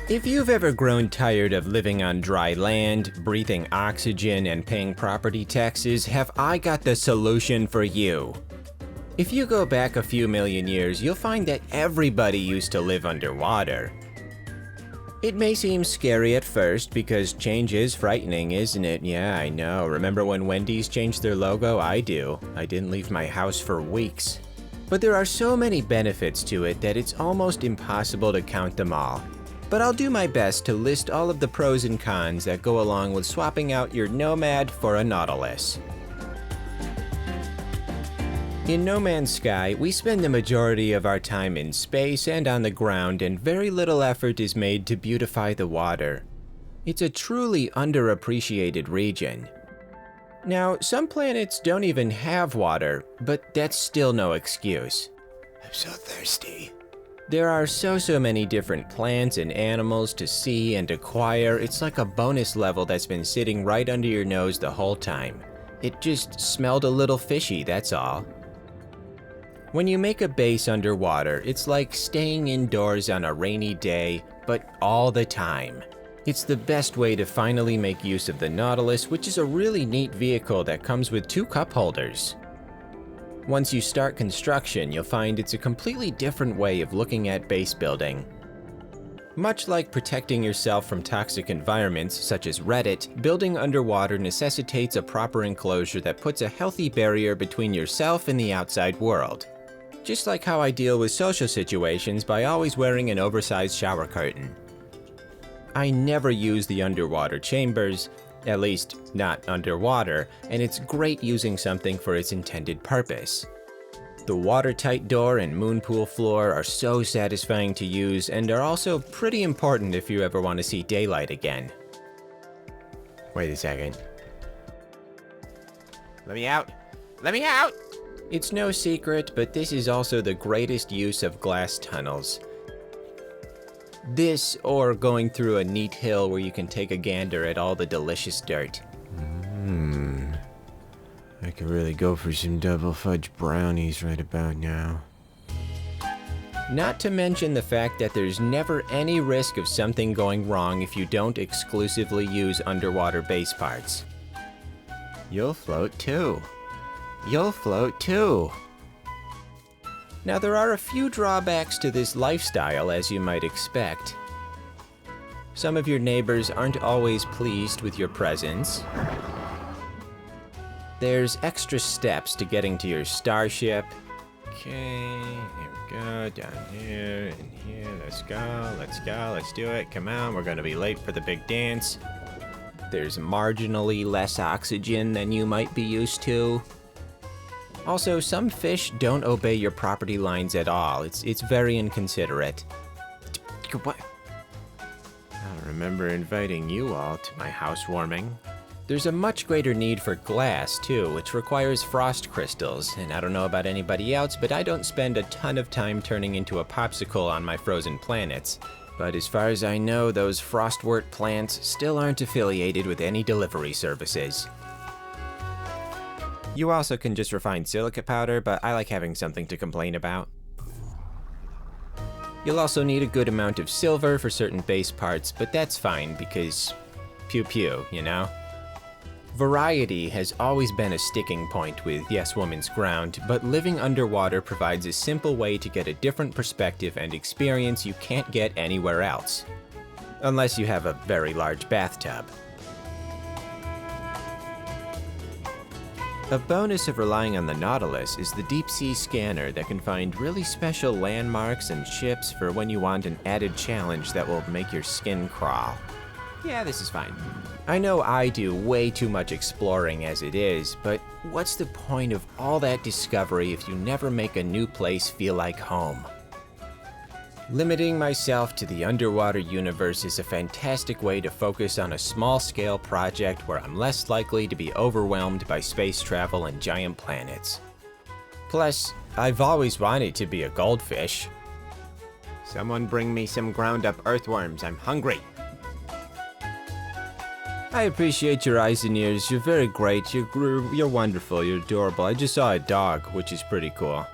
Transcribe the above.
If you've ever grown tired of living on dry land, breathing oxygen, and paying property taxes, have I got the solution for you. If you go back a few million years, you'll find that everybody used to live underwater. It may seem scary at first because change is frightening, isn't it? Yeah, I know. Remember when Wendy's changed their logo? I do. I didn't leave my house for weeks. But there are so many benefits to it that it's almost impossible to count them all. But I'll do my best to list all of the pros and cons that go along with swapping out your Nomad for a Nautilus. In No Man's Sky, we spend the majority of our time in space and on the ground, and very little effort is made to beautify the water. It's a truly underappreciated region. Now, some planets don't even have water, but that's still no excuse. I'm so thirsty. There are so many different plants and animals to see and acquire. It's like a bonus level that's been sitting right under your nose the whole time. It just smelled a little fishy, that's all. When you make a base underwater, it's like staying indoors on a rainy day, but all the time. It's the best way to finally make use of the Nautilus, which is a really neat vehicle that comes with 2 cup holders. Once you start construction, you'll find it's a completely different way of looking at base building. Much like protecting yourself from toxic environments such as Reddit, building underwater necessitates a proper enclosure that puts a healthy barrier between yourself and the outside world. Just like how I deal with social situations by always wearing an oversized shower curtain. I never use the underwater chambers, at least not underwater, and it's great using something for its intended purpose. The watertight door and moon pool floor are so satisfying to use and are also pretty important if you ever want to see daylight again. Wait a second. Let me out! Let me out! It's no secret, but this is also the greatest use of glass tunnels. This, or going through a neat hill where you can take a gander at all the delicious dirt. I could really go for some double fudge brownies right about now. Not to mention the fact that there's never any risk of something going wrong if you don't exclusively use underwater base parts. You'll float too. You'll float too. Now, there are a few drawbacks to this lifestyle, as you might expect. Some of your neighbors aren't always pleased with your presence. There's extra steps to getting to your starship. Okay, here we go, down here, and here, let's go, let's do it, come on, we're gonna be late for the big dance. There's marginally less oxygen than you might be used to. Also, some fish don't obey your property lines at all. It's very inconsiderate. What? I don't remember inviting you all to my housewarming. There's a much greater need for glass, too, which requires frost crystals, and I don't know about anybody else, but I don't spend a ton of time turning into a popsicle on my frozen planets. But as far as I know, those frostwort plants still aren't affiliated with any delivery services. You also can just refine silica powder, but I like having something to complain about. You'll also need a good amount of silver for certain base parts, but that's fine because pew pew, you know? Variety has always been a sticking point with Yes Woman's Ground, but living underwater provides a simple way to get a different perspective and experience you can't get anywhere else. Unless you have a very large bathtub. A bonus of relying on the Nautilus is the deep-sea scanner that can find really special landmarks and ships for when you want an added challenge that will make your skin crawl. Yeah, this is fine. I know I do way too much exploring as it is, but what's the point of all that discovery if you never make a new place feel like home? Limiting myself to the underwater universe is a fantastic way to focus on a small-scale project where I'm less likely to be overwhelmed by space travel and giant planets. Plus, I've always wanted to be a goldfish. Someone bring me some ground-up earthworms, I'm hungry. I appreciate your eyes and ears, you're very great, you're wonderful, you're adorable. I just saw a dog, which is pretty cool.